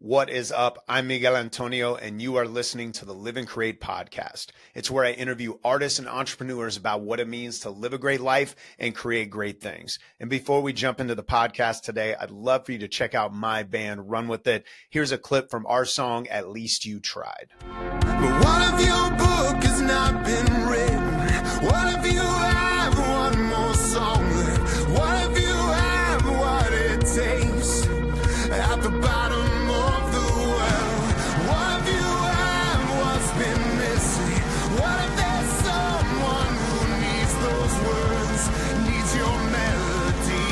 What is up? I'm Miguel Antonio, and you are listening to the Live and Create podcast. It's where I interview artists and entrepreneurs about what it means to live a great life and create great things. And before we jump into the podcast today, I'd love for you to check out my band, Run With It. Here's a clip from our song, At Least You Tried. But what if your book has not been written? What if you have one more song left? What if you have what it takes at the bottom of the well? What if you have what's been missing? What if there's someone who needs those words, needs your melody?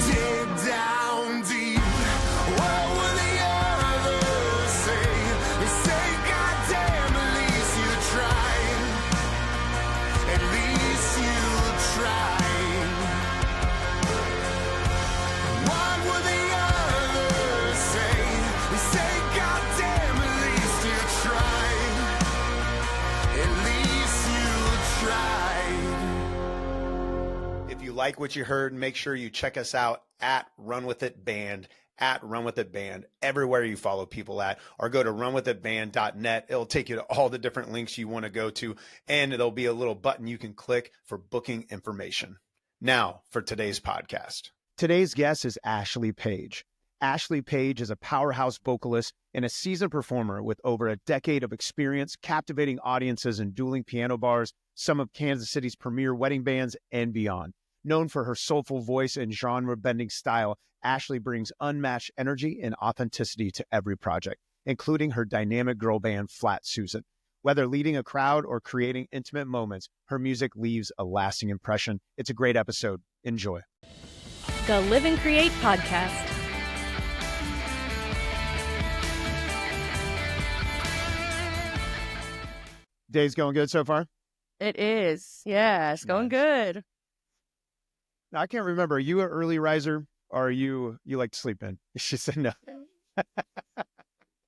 Dig down deep. What will the others say? They say, God damn, at least you tried. At least you tried. What will the others say? They say, God damn, at least you tried. At least you tried. If you like what you heard, make sure you check us out at Run With It Band, at Run With It Band, everywhere you follow people at, or go to runwithitband.net. It'll take you to all the different links you want to go to, and there'll be a little button you can click for booking information. Now for today's podcast. Today's guest is Ashleigh Paige. Ashleigh Paige is a powerhouse vocalist and a seasoned performer with over a decade of experience captivating audiences in dueling piano bars, some of Kansas City's premier wedding bands, and beyond. Known for her soulful voice and genre-bending style, Ashleigh brings unmatched energy and authenticity to every project, including her dynamic girl band, Flat Susan. Whether leading a crowd or creating intimate moments, her music leaves a lasting impression. It's a great episode. Enjoy. The Live and Create podcast. Day's going good so far? It is. Yeah, it's going good. Now, I can't remember. Are you an early riser or are you like to sleep in? She said no.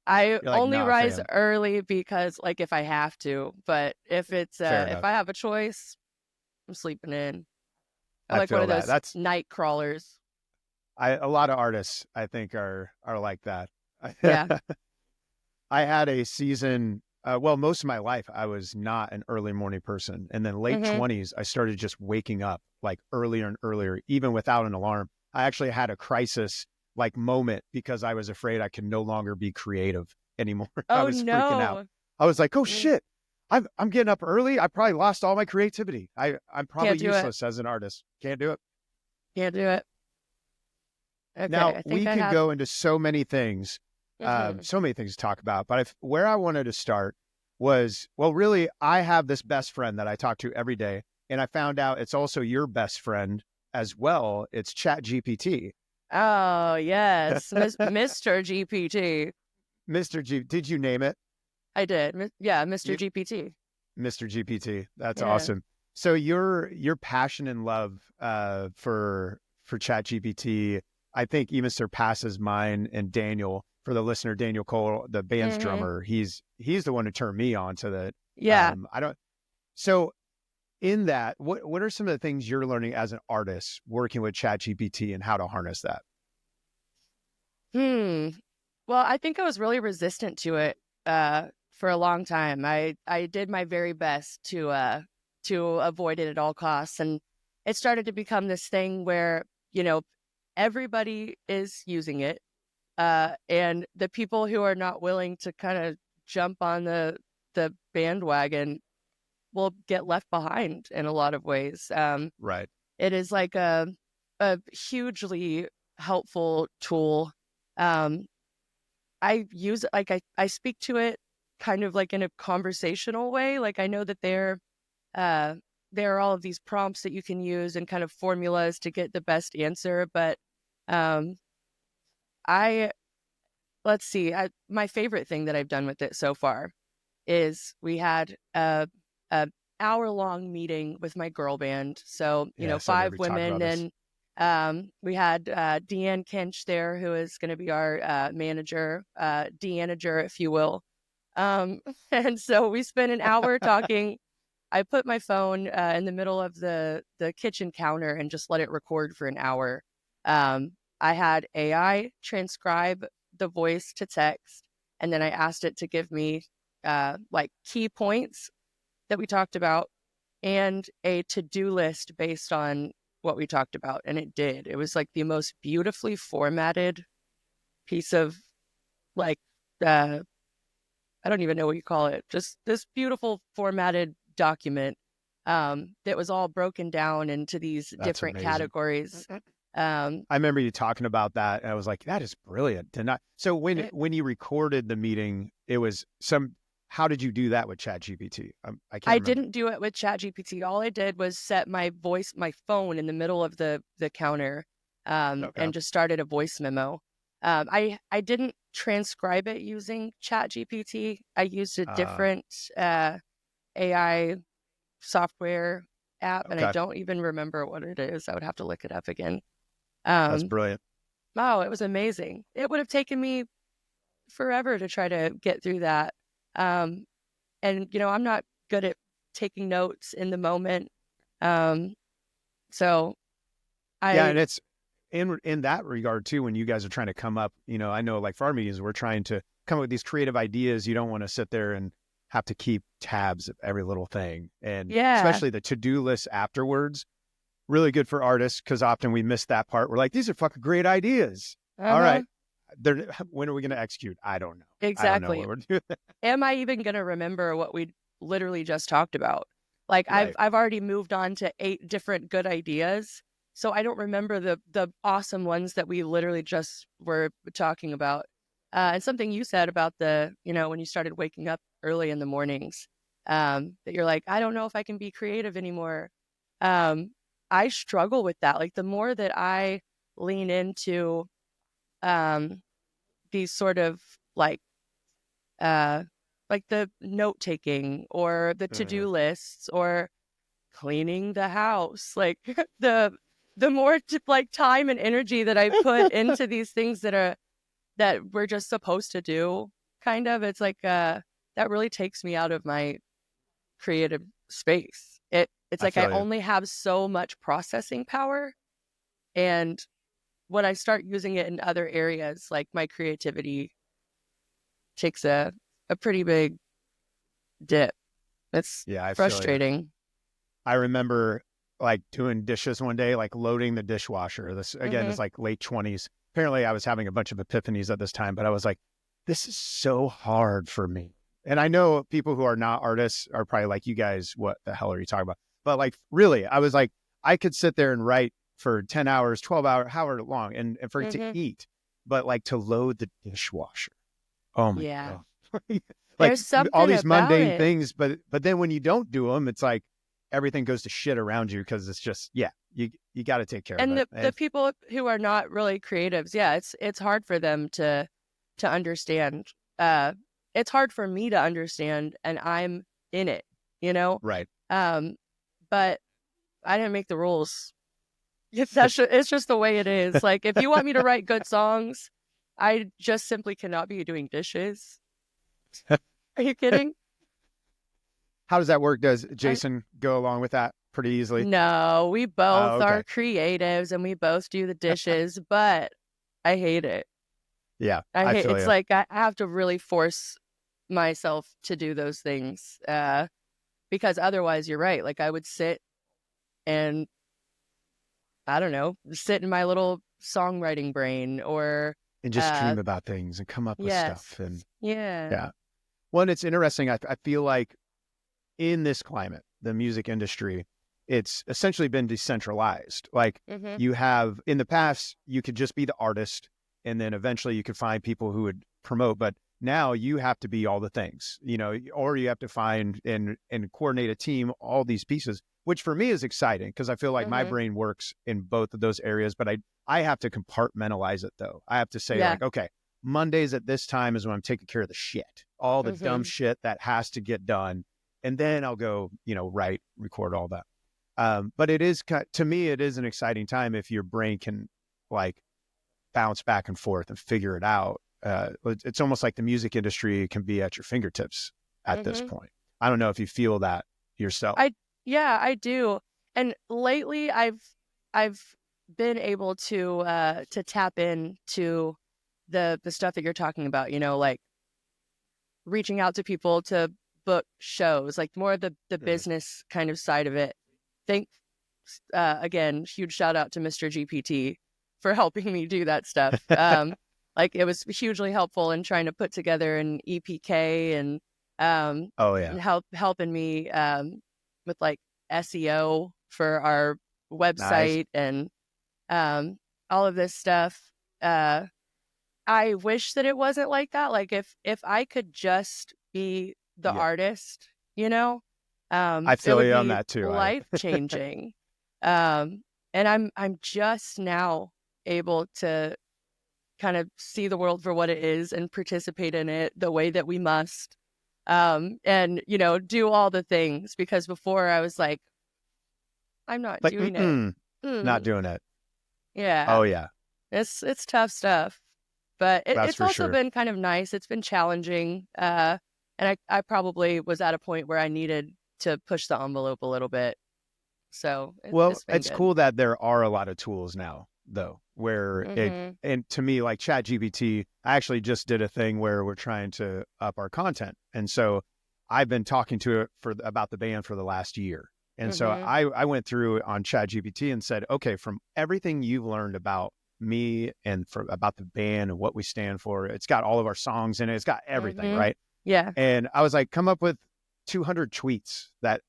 I like, only "Nah, rise fam." early because, like, if I have to. But if it's Fair if enough. I have a choice, I'm sleeping in. I'm I like one feel of that. those That's night crawlers. a lot of artists, I think, are like that. Yeah. I had a season, well, most of my life, I was not an early morning person. And then late Mhm. 20s, I started just waking up like earlier and earlier, even without an alarm. I actually had a crisis like moment because I was afraid I could no longer be creative anymore. I Oh was freaking out. no. I was like, oh Mm. shit, I'm getting up early. I probably lost all my creativity. I'm probably Can't do it. useless as an artist. Can't do it. Can't do it. Okay, Now, I think we I could have. go into so many things, Mhm. so many things to talk about. But where I wanted to start was, well, really, I have this best friend that I talk to every day. And I found out it's also your best friend as well. It's ChatGPT. Oh yes, Mr. GPT. Mr. G, did you name it? I did. Yeah, Mr. You- GPT. Mr. GPT. That's Yeah. awesome. So your passion and love for ChatGPT, I think even surpasses mine and Daniel. For the listener, Daniel Cole, the band's Mhm. drummer, he's the one who turned me on to that. Yeah. I don't. So in that, what are some of the things you're learning as an artist working with ChatGPT and how to harness that? Well, I think I was really resistant to it for a long time. I did my very best to avoid it at all costs, and it started to become this thing where, everybody is using it, and the people who are not willing to kind of jump on the bandwagon will get left behind in a lot of ways. Right. It is like a hugely helpful tool. I use it, like I speak to it kind of like in a conversational way. Like I know that there are all of these prompts that you can use and kind of formulas to get the best answer. But let's see, my favorite thing that I've done with it so far is we had a hour-long meeting with my girl band. So, Yeah, so 5 we talked about women, and we had Deanne Kinch there, who is going to be our manager, Deanager, if you will. And so we spent an hour talking. I put my phone in the middle of the kitchen counter and just let it record for an hour. I had AI transcribe the voice to text, and then I asked it to give me like key points that we talked about and a to-do list based on what we talked about. And it did. It was like the most beautifully formatted piece of like, I don't even know what you call it. Just this beautiful formatted document that was all broken down into these That's different amazing. categories. I remember you talking about that, and I was like, that is brilliant. So when you recorded the meeting, it was how did you do that with ChatGPT? I can't remember. Didn't do it with ChatGPT. All I did was set my phone in the middle of the counter, Okay. and just started a voice memo. I didn't transcribe it using ChatGPT. I used a different AI software app, and I Okay. don't even remember what it is. I would have to look it up again. That's brilliant. Oh, it was amazing. It would have taken me forever to try to get through that. And, I'm not good at taking notes in the moment. So And it's in that regard too, when you guys are trying to come up, I know like for our meetings, we're trying to come up with these creative ideas. You don't want to sit there and have to keep tabs of every little thing. And especially the to-do list afterwards, really good for artists because often we miss that part. We're like, these are fucking great ideas. All right. When are we going to execute? I don't know. Exactly. I don't know what we're doing. Am I even going to remember what we literally just talked about? Like Right. I've already moved on to 8 different good ideas. So I don't remember the awesome ones that we literally just were talking about. And something you said about when you started waking up early in the mornings, that you're like, I don't know if I can be creative anymore. I struggle with that. Like the more that I lean into these sort of like the note taking or the to-do lists or cleaning the house, like the more time and energy that I put into these things that we're just supposed to do, kind of, it's like that really takes me out of my creative space. It's like I only have so much processing power, and when I start using it in other areas, like my creativity takes a pretty big dip. It's frustrating. I remember like doing dishes one day, like loading the dishwasher. This again is like late 20s. Apparently I was having a bunch of epiphanies at this time, but I was like, this is so hard for me. And I know people who are not artists are probably like, you guys, what the hell are you talking about? But like, really, I was like, I could sit there and write for 10 hours, 12 hours, however long, and for it to eat, but like to load the dishwasher. Oh my God. Like all these mundane things, but then when you don't do them, it's like everything goes to shit around you because it's just, you got to take care of it. And the people who are not really creatives, it's hard for them to understand. It's hard for me to understand, and I'm in it, Right. But I didn't make the rules. It's just the way it is. Like, if you want me to write good songs, I just simply cannot be doing dishes. Are you kidding? How does that work? Does Jason go along with that pretty easily? No, we both are creatives and we both do the dishes, but I hate it. Yeah. It's like I have to really force myself to do those things because otherwise you're right. Like I would sit and I don't know, sit in my little songwriting brain and just dream about things and come up with stuff. And yeah. Well, and it's interesting. I feel like in this climate, the music industry, it's essentially been decentralized. Like you have in the past, you could just be the artist and then eventually you could find people who would promote. But now you have to be all the things, or you have to find and coordinate a team, all these pieces, which for me is exciting because I feel like my brain works in both of those areas. But I have to compartmentalize it though. I have to say like, okay, Mondays at this time is when I'm taking care of the shit, all the dumb shit that has to get done. And then I'll go, write, record all that. But it is, to me, it is an exciting time if your brain can like bounce back and forth and figure it out. It's almost like the music industry can be at your fingertips at this point. I don't know if you feel that yourself. I do. And lately I've been able to tap into the stuff that you're talking about, like reaching out to people to book shows, like more of the business kind of side of it. Think again, huge shout out to Mr. GPT for helping me do that stuff. Like it was hugely helpful in trying to put together an EPK and Oh yeah. helping me with like SEO for our Nice. website and all of this stuff. I wish that it wasn't like that. Like if I could just be the Yeah. artist, I it feel would you on be that too. life changing. And I'm just now able to kind of see the world for what it is and participate in it the way that we must. And do all the things, because before I was like, I'm not Like, doing it. not doing it. Yeah. Oh yeah. It's tough stuff, but That's it's for also sure. been kind of nice. It's been challenging. And I probably was at a point where I needed to push the envelope a little bit. So Well, it's been it's good. cool that there are a lot of tools now, though, where Mm-hmm. and to me, like ChatGPT, I actually just did a thing where we're trying to up our content. And so I've been talking to it about the band for the last year. And so Mm-hmm. I went through on ChatGPT and said, okay, from everything you've learned about me and about the band and what we stand for, it's got all of our songs in it. It's got everything, Mm-hmm. right? Yeah. And I was like, come up with 200 tweets that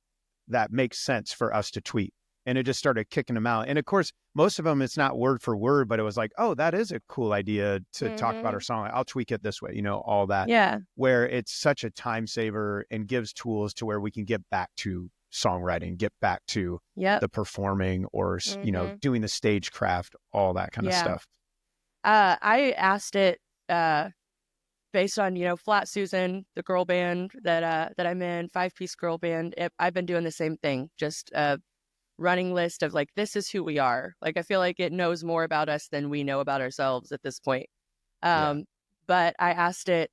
makes sense for us to tweet. And it just started kicking them out. And of course, most of them, it's not word for word, but it was like, oh, that is a cool idea to talk about our Mm-hmm. song. I'll tweak it this way, all that, Yeah. where it's such a time saver and gives tools to where we can get back to songwriting, get back to Yep. the performing or, Mm-hmm. doing the stagecraft, all that kind of Yeah. stuff. I asked it based on Flat Susan, the girl band that I'm in, 5-piece girl band. I've been doing the same thing, just running list of like, this is who we are. Like, I feel like it knows more about us than we know about ourselves at this point. Yeah. But I asked it,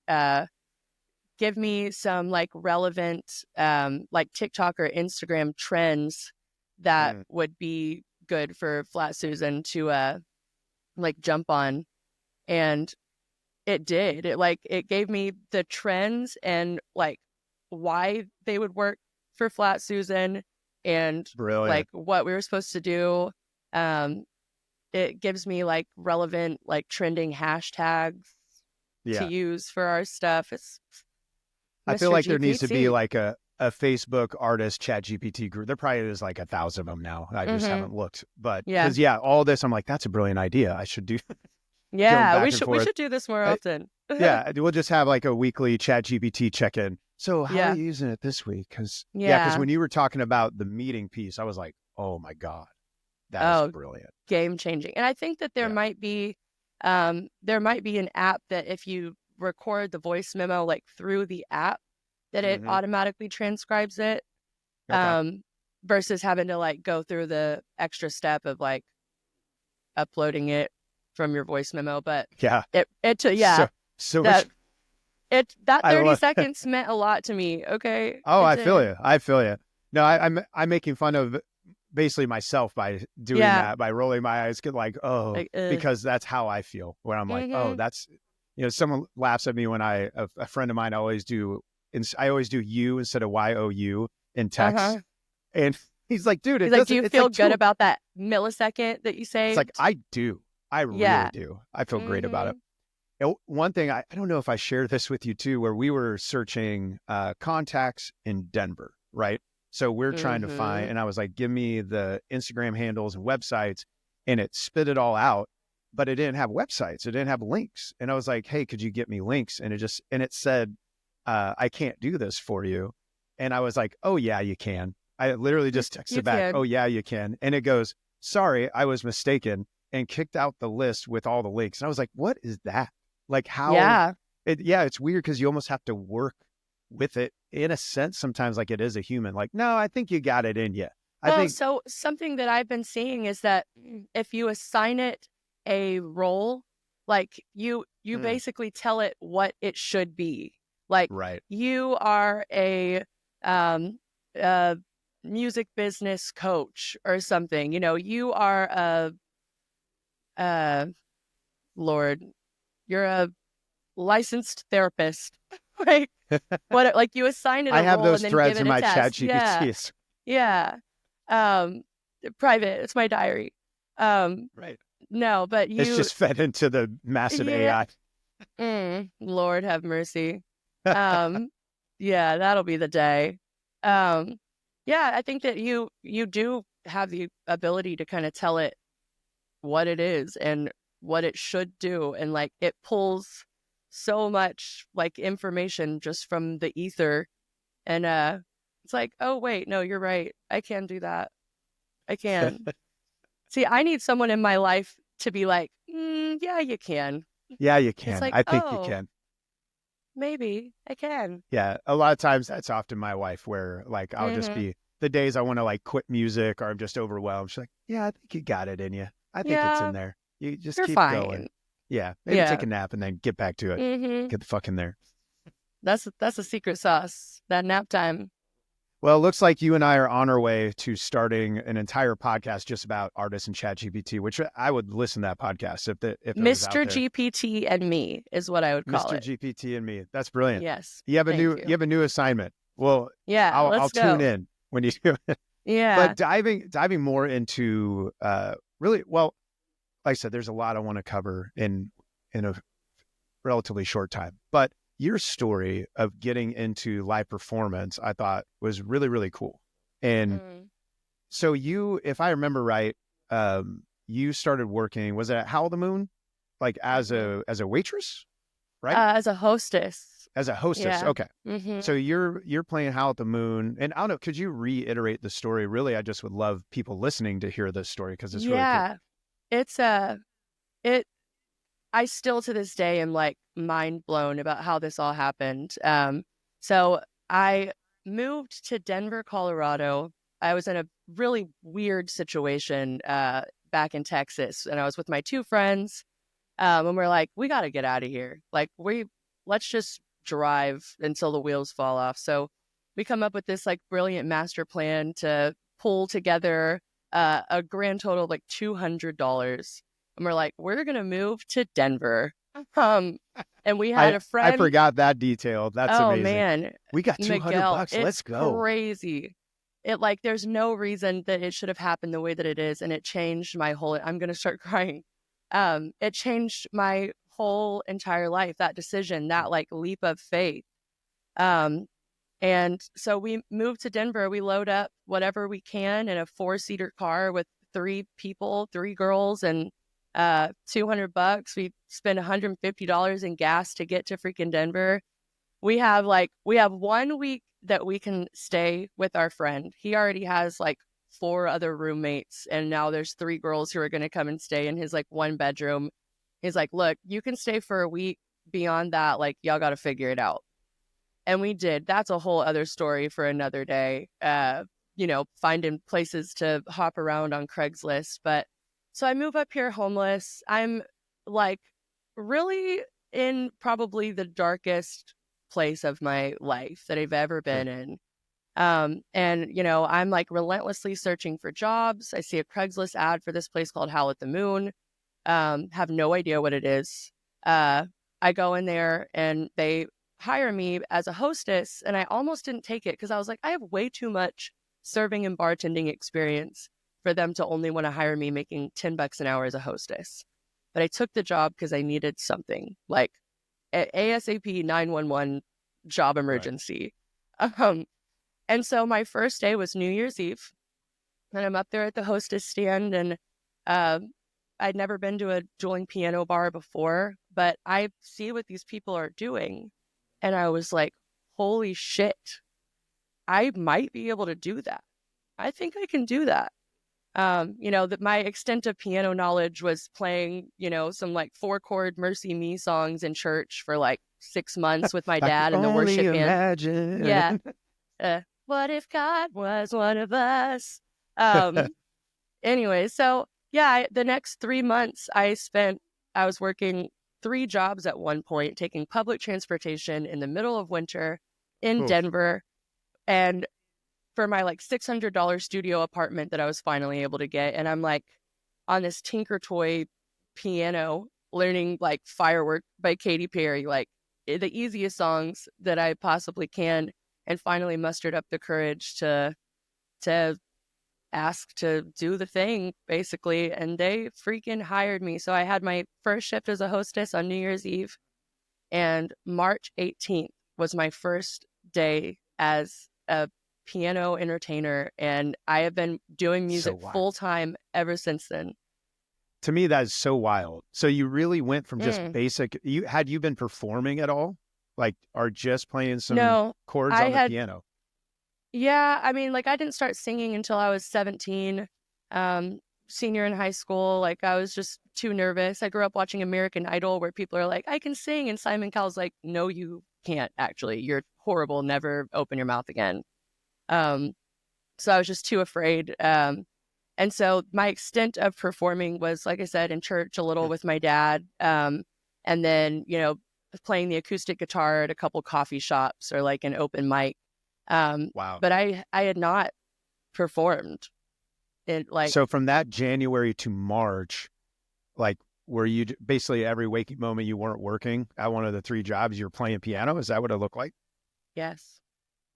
give me some like relevant, like TikTok or Instagram trends that Mm. would be good for Flat Susan to like jump on. And it did. It gave me the trends and like why they would work for Flat Susan and like Brilliant. what we were supposed to do. Um, it gives me like relevant, like trending hashtags to Yeah. use for our stuff. It's I feel Mr. like there needs to be GPT. like a Facebook artist ChatGPT group. There probably is like 1,000 of them now. I just Mm-hmm. haven't looked, but Yeah. because all this, I'm like, that's a brilliant idea. I should do going Yeah. back We and should forth. do this more often. Yeah, we'll just have like a weekly ChatGPT check-in. So how are Yeah. you using it this week? Because Yeah. when you were talking about the meeting piece, I was like, oh my God, that is Oh, brilliant. game changing. And I think that there Yeah. might be an app that if you record the voice memo like through the app, that it Mm-hmm. automatically transcribes it, Okay. versus having to like go through the extra step of like uploading it from your voice memo. But Yeah. it took, yeah, So that much. that I 30 love. seconds meant a lot to me. Okay. Oh, It I feel did. you. I feel you. No, I'm making fun of basically myself by doing Yeah. that, by rolling my eyes, like, oh, Like, because that's how I feel when I'm like, oh, mm-hmm. that's, someone laughs at me when a friend of mine, I always do you instead of YOU in text. Uh-huh. And he's like, dude, He's it like, do doesn't, you it's feel like good two. about that millisecond that you It's like, saved? I do. I Yeah. really do. I feel great about Mm-hmm. it. One thing, I don't know if I shared this with you too, where we were searching contacts in Denver, right? So we're trying to find, Mm-hmm. and I was like, give me the Instagram handles and websites, and it spit it all out, but it didn't have websites. It didn't have links. And I was like, hey, could you get me links? And it said, I can't do this for you. And I was like, oh yeah, you can. I literally just texted You back, can. oh yeah, you can. And it goes, sorry, I was mistaken, and kicked out the list with all the links. And I was like, what is that? Like how, Yeah. it's weird because you almost have to work with it in a sense sometimes, like it is a human. Like, no, I think you got it in you. I Well, think, so something that I've been seeing is that if you assign it a role, like you basically tell it what it should be. Like right. you are a um a music business coach or something. You are a Lord, you're a licensed therapist. Like, what, like you assign it a I have role those and then threads give in it a my test. ChatGPT. Yeah. Um, private. It's my diary. Right. No, but It's just fed into the massive yeah. AI. Lord have mercy. Um, yeah, that'll be the day. Um, yeah, I think that you do have the ability to kind of tell it what it is and what it should do, and like it pulls so much like information just from the ether, and it's like, oh wait, no, you're right. I can do that. I can. See, I need someone in my life to be like, yeah, you can. Yeah, you It's can. like, I think you oh, can. maybe I can. Yeah, a lot of times that's often my wife where like I'll just Mm-hmm. be the days I want to like quit music or I'm just overwhelmed. She's like, "Yeah, I think you got it in you. I think it's in Yeah, there. You just you're keep going." fine. Yeah, maybe take Yeah. a nap and then get back to it. Mm-hmm. Get the fuck in there. That's a secret sauce. That nap time. Well, it looks like you and I are on our way to starting an entire podcast just about artists and ChatGPT, which I would listen to that podcast if it was out Mr. there. GPT and me is what I would call Mr. it. GPT and me. That's brilliant. Yes. You have a Thank new you. assignment. Well, Yeah, I'll let's tune go. in when you do it. Yeah. But diving more into really well, like I said, there's a lot I want to cover in a relatively short time. But your story of getting into live performance, I thought was really, really cool. And Mm. so you, if I remember right, you started working, was it at Howl the Moon? Like Mm-hmm. as a waitress, right? As a hostess. As a hostess. Yeah. Okay. Mm-hmm. So you're playing Howl at the Moon. And I don't know, could you reiterate the story? Really, I just would love people listening to hear this story because it's really cool. Yeah. It's it I still to this day am like mind blown about how this all happened. So I moved to Denver, Colorado. I was in a really weird situation back in Texas, and I was with my two friends. And we're like, we got to get out of here. Like, let's just drive until the wheels fall off. So we come up with this like brilliant master plan to pull together a grand total of like $200. And we're like, we're going to move to Denver. And we had a I friend. forgot that detail. That's Oh amazing. man, We got Miguel, $200. it's Let's go. crazy. It like, there's no reason that it should have happened the way that it is. And it changed my whole, I'm going to start crying. It changed my whole entire life, that decision, that like leap of faith. And so we moved to Denver. We load up whatever we can in a 4-seater car with 3 people, 3 girls, and $200. We spend $150 in gas to get to freaking Denver. We have 1 week that we can stay with our friend. He already has like 4 other roommates, and now there's 3 girls who are going to come and stay in his like 1 bedroom. He's like, look, you can stay for a week. Beyond that, like, y'all got to figure it out. And we did. That's a whole other story for another day. Finding places to hop around on Craigslist. But so I move up here homeless. I'm like really in probably the darkest place of my life that I've ever been Sure. in. I'm like relentlessly searching for jobs. I see a Craigslist ad for this place called Howl at the Moon. Have no idea what it is. I go in there and they hire me as a hostess, and I almost didn't take it because I was like, I have way too much serving and bartending experience for them to only want to hire me making $10 an hour as a hostess. But I took the job because I needed something like ASAP 911 job emergency. Right. And so my first day was New Year's Eve, and I'm up there at the hostess stand, and I'd never been to a dueling piano bar before, but I see what these people are doing. And I was like, holy shit, I might be able to do that. I think I can do that. That my extent of piano knowledge was playing, some like 4-chord Mercy Me songs in church for like 6 months with my I dad can and the only worship band. imagine. Yeah. What if God was one of us? Anyway, so yeah, the next 3 months I was working 3 jobs at one point, taking public transportation in the middle of winter in Oof. Denver, and for my like $600 studio apartment that I was finally able to get. And I'm like on this Tinker Toy piano learning like Firework by Katy Perry, like the easiest songs that I possibly can, and finally mustered up the courage to ask to do the thing, basically, and they freaking hired me. So I had my first shift as a hostess on New Year's Eve, and March 18th was my first day as a piano entertainer, and I have been doing music full time ever since then. To me, that is so wild. So you really went from just basic. Had you been performing at all, like, or just playing some chords on the piano? Yeah, I mean, like, I didn't start singing until I was 17, senior in high school. Like, I was just too nervous. I grew up watching American Idol, where people are like, I can sing, and Simon Cowell's like, no, you can't. Actually, you're horrible. Never open your mouth again. So I was just too afraid. And so my extent of performing was, like I said, in church a little with my dad. And then, playing the acoustic guitar at a couple coffee shops or like an open mic. Wow. But I had not performed it like. So from that January to March, like, were you basically every waking moment you weren't working at one of the 3 jobs, you're playing piano? Is that what it looked like? Yes.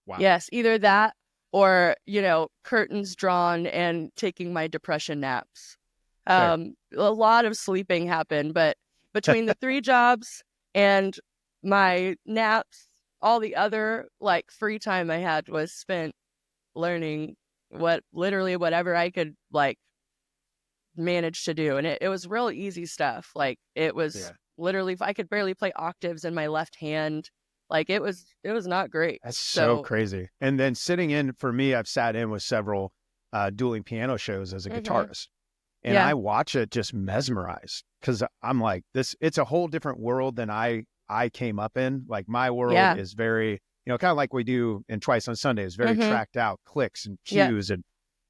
Wow. Yes. Either that or, curtains drawn and taking my depression naps. A lot of sleeping happened, but between the 3 jobs and my naps, all the other like free time I had was spent learning whatever I could like manage to do. And it was real easy stuff. Like it was literally, I could barely play octaves in my left hand. Like it was not great. That's so crazy. And then sitting in, for me, I've sat in with several dueling piano shows as a guitarist, and I watch it just mesmerized, because I'm like, it's a whole different world than I came up in. Like my world is very, kind of like we do in Twice on Sunday, is very tracked out clicks and cues and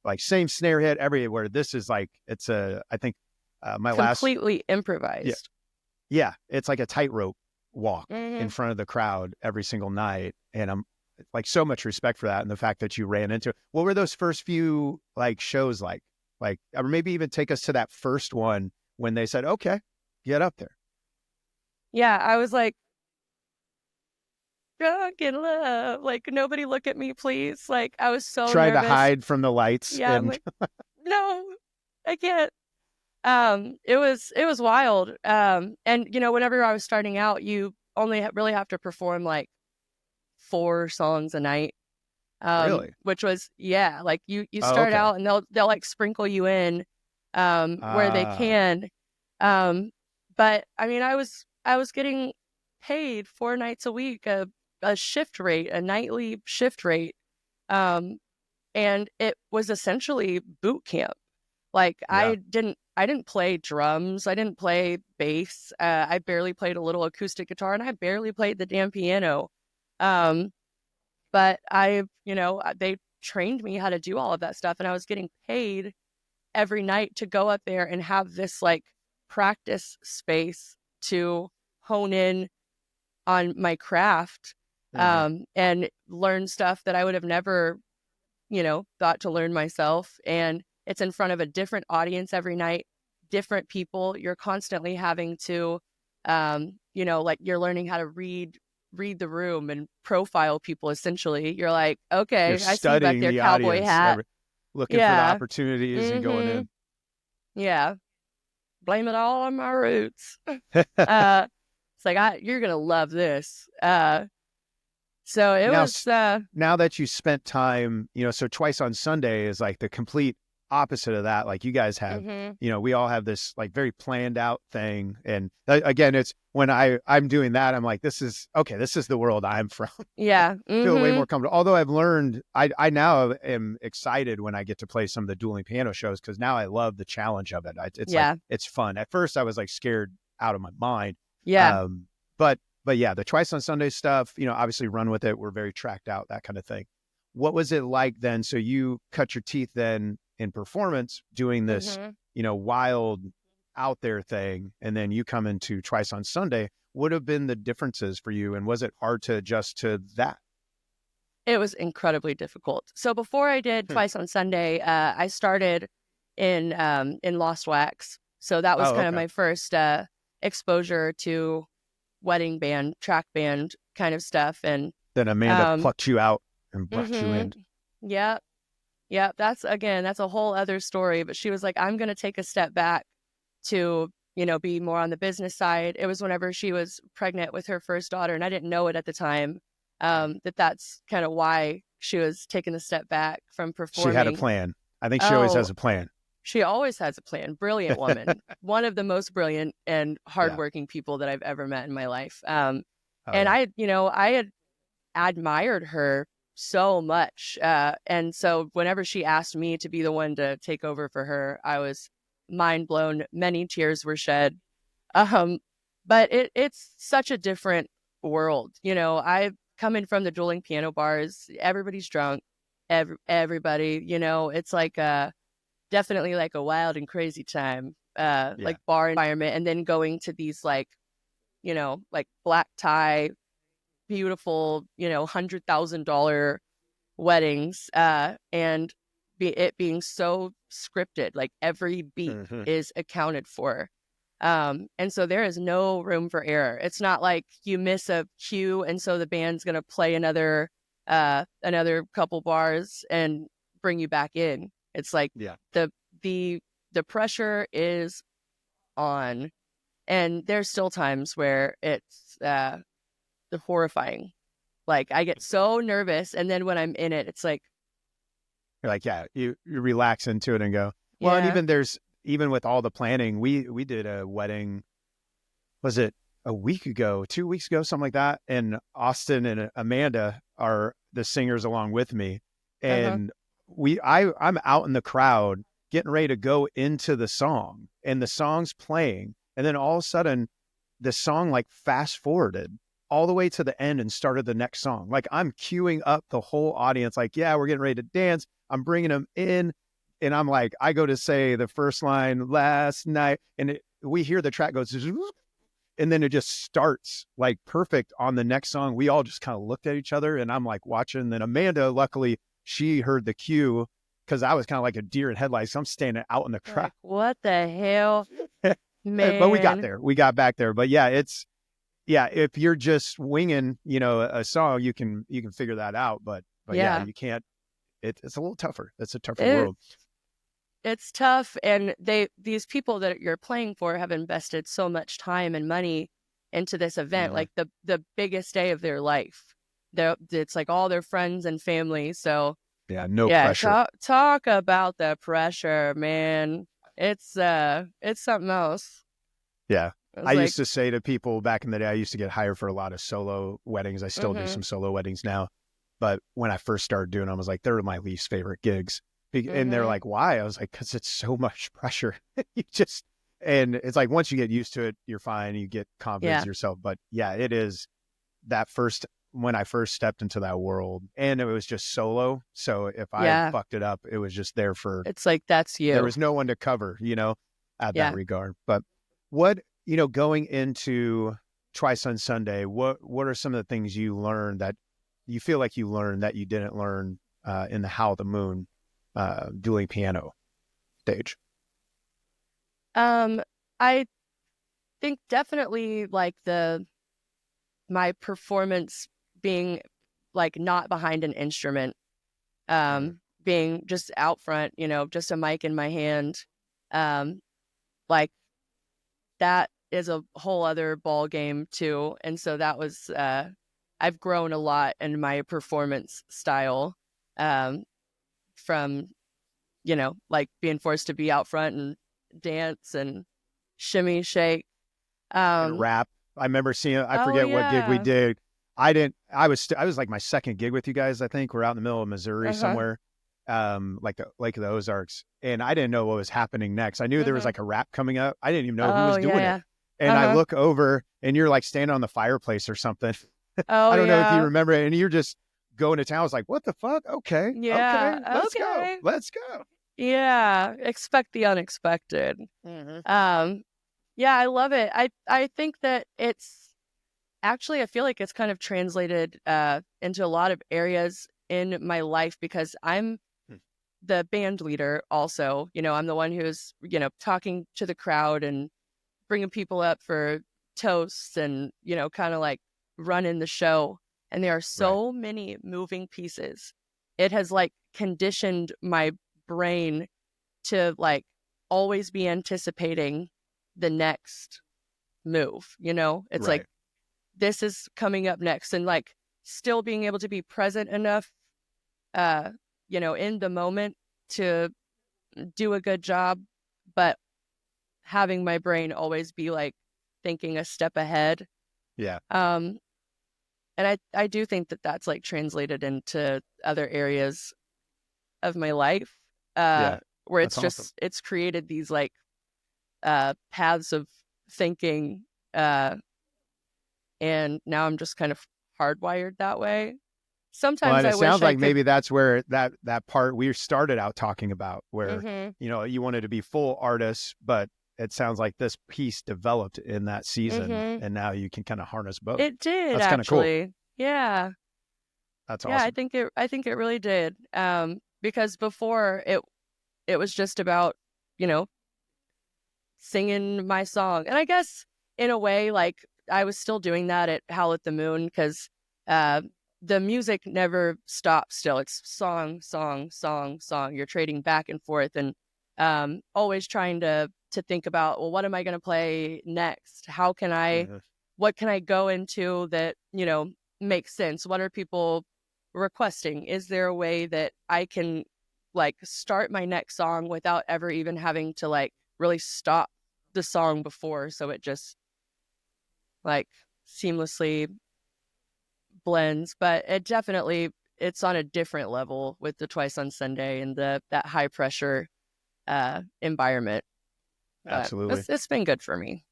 like same snare hit everywhere. This is like, it's I think my completely improvised. Yeah. It's like a tightrope walk in front of the crowd every single night. And I'm like, so much respect for that. And the fact that you ran into it. What were those first few like shows like, or maybe even take us to that first one when they said, okay, get up there. Yeah. I was like, drunk in love. Like, nobody look at me, please. Like, I was so trying nervous. to hide from the lights. Yeah. I'm like, no, I can't. It was wild. And whenever I was starting out, you only really have to perform like 4 songs a night. Really? Which was, like you start out and they'll like sprinkle you in, where they can. But I mean, I was getting paid 4 nights a week, a shift rate, a nightly shift rate. And it was essentially boot camp. Like I didn't play drums. I didn't play bass. I barely played a little acoustic guitar, and I barely played the damn piano. But they trained me how to do all of that stuff, and I was getting paid every night to go up there and have this like practice space to hone in on my craft, and learn stuff that I would have never, thought to learn myself. And it's in front of a different audience every night, different people. You're constantly having to, like you're learning how to read the room and profile people. Essentially, you're like, okay, I see back there, cowboy hat, looking for the opportunities and going in. Yeah, blame it all on my roots. It's like you're gonna love this. So it was. Now that you spent time, so Twice on Sunday is like the complete opposite of that. Like you guys have, we all have this like very planned out thing. And again, it's when I'm doing that, I'm like, this is the world I'm from. Yeah. Feel way more comfortable. Although I've learned, I now am excited when I get to play some of the dueling piano shows, because now I love the challenge of it. It's like, it's fun. At first I was like scared out of my mind. Yeah. But yeah, the Twice on Sunday stuff, obviously Run With It, we're very tracked out, that kind of thing. What was it like then? So you cut your teeth then in performance doing this, wild out there thing, and then you come into Twice on Sunday. What have been the differences for you, and was it hard to adjust to that? It was incredibly difficult. So before I did Twice on Sunday, I started in Lost Wax. So that was kind of my first exposure to wedding band, track band kind of stuff. And Then Amanda plucked you out and brought you in. Yeah. Yeah. That's a whole other story. But she was like, I'm going to take a step back to, be more on the business side. It was whenever she was pregnant with her first daughter, and I didn't know it at the time, that's kind of why she was taking a step back from performing. She had a plan. I think she always has a plan. She always has a plan. Brilliant woman. One of the most brilliant and hardworking people that I've ever met in my life. I had admired her so much. And so whenever she asked me to be the one to take over for her, I was mind blown. Many tears were shed. But it's such a different world. I've coming from the dueling piano bars, everybody's drunk. Everybody, it's like definitely like a wild and crazy time, like bar environment. And then going to these like black tie, beautiful, $100,000 weddings, and it being so scripted, like every beat is accounted for. And so there is no room for error. It's not like you miss a cue and so the band's going to play another couple bars and bring you back in. It's like the pressure is on, and there's still times where it's horrifying. Like I get so nervous, and then when I'm in it, it's like you're like, you relax into it and go. Well, and even with all the planning, we did a wedding. Was it a week ago, 2 weeks ago, something like that? And Austin and Amanda are the singers along with me, and I'm out in the crowd getting ready to go into the song, and the song's playing, and then all of a sudden the song like fast forwarded all the way to the end and started the next song. Like I'm queuing up the whole audience, like, we're getting ready to dance. I'm bringing them in, and I'm like, I go to say the first line, last night, and we hear the track goes, and then it just starts like perfect on the next song. We all just kind of looked at each other, and I'm like watching. And then Amanda, luckily, she heard the cue, because I was kind of like a deer in headlights. So I'm standing out in the crowd. Like, what the hell, man? But we got there. We got back there. But if you're just winging, a song, you can figure that out. But you can't. It's a little tougher. It's a tougher world. It's tough, and these people that you're playing for have invested so much time and money into this event, like the biggest day of their life. It's like all their friends and family. So pressure. Talk about the pressure, man. It's something else. Yeah. I used to say to people back in the day, I used to get hired for a lot of solo weddings. I still do some solo weddings now. But when I first started doing them, I was like, they're my least favorite gigs. And they're like, why? I was like, because it's so much pressure. And it's like, once you get used to it, you're fine. You get confidence in yourself. But it is that when I first stepped into that world, and it was just solo. So if I fucked it up, it was just there for, it's like, that's you. There was no one to cover, at that regard. But what, going into Twice on Sunday, what are some of the things you learned that you feel like you learned that you didn't learn in the Howl the Moon dueling piano stage? I think definitely like my performance being like not behind an instrument, being just out front, just a mic in my hand, like that is a whole other ball game too. And so that was I've grown a lot in my performance style, from like being forced to be out front and dance and shimmy, shake, and rap. I remember seeing, I forget what gig we did. I was like my second gig with you guys. I think we're out in the middle of Missouri somewhere, like the Lake of the Ozarks, and I didn't know what was happening next. I knew there was like a rap coming up. I didn't even know who was doing it. And I look over, and you're like standing on the fireplace or something. I don't know if you remember it, and you're just going to town. I was like, what the fuck? Okay. Let's go. Yeah. Expect the unexpected. I love it. I think that it's actually, I feel like it's kind of translated into a lot of areas in my life, because I'm the band leader also. I'm the one who's, talking to the crowd and bringing people up for toasts and, you know, kind of like running the show. And there are so many moving pieces. It has like conditioned my brain to like always be anticipating the next move, you know? It's like, this is coming up next, and like still being able to be present enough, you know, in the moment to do a good job, but having my brain always be like thinking a step ahead. Yeah. And I do think that that's like translated into other areas of my life, where it's just, awesome. it's created these like paths of thinking, and now I'm just kind of hardwired that way. Sometimes Well, and I it wish sounds I like could... maybe that's where that part we started out talking about, where you know, you wanted to be full artist, but it sounds like this piece developed in that season, and now you can kind of harness both. It did, That's kind of cool. actually. Yeah. That's Yeah, awesome. I think it really did. Because before it was just about, you know, singing my song. And I guess in a way, like I was still doing that at Howl at the Moon, because the music never stops still. It's song, song, song, song. You're trading back and forth, and always trying to think about, well, what am I going to play next? How can I, what can I go into that, you know, makes sense? What are people requesting? Is there a way that I can like start my next song without ever even having to like really stop the song before, so it just like seamlessly blends? But it definitely, it's on a different level with the Twice on Sunday and that high pressure environment. But Absolutely. it's been good for me.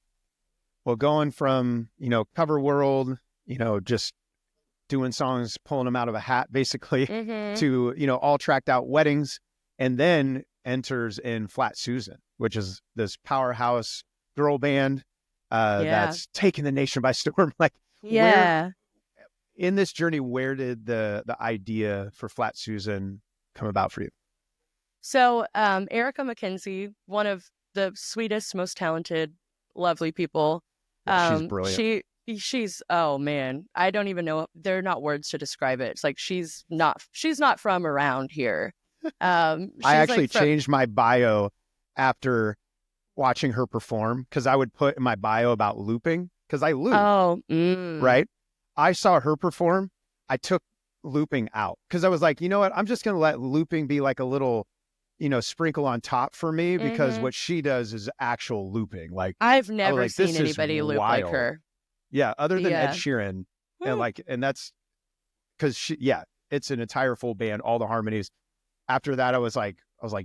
Well, going from, you know, cover world, you know, just doing songs, pulling them out of a hat, basically, to, you know, all tracked out weddings, and then enters in Flat Susan, which is this powerhouse girl band that's taking the nation by storm. Like, where in this journey, where did the idea for Flat Susan come about for you? So Erica McKenzie, one of the sweetest, most talented, lovely people. She's brilliant. She's, oh man, I don't even know. There are not words to describe it. It's like she's not from around here. I actually changed my bio after watching her perform, because I would put in my bio about looping, because I loop. Right? I saw her perform. I took looping out because I was like, you know what? I'm just going to let looping be like a little, you know, sprinkle on top for me, because what she does is actual looping. Like, I've never seen anybody loop like her. Yeah, other than Ed Sheeran. And like, and that's because it's an entire full band, all the harmonies. After that, I was like,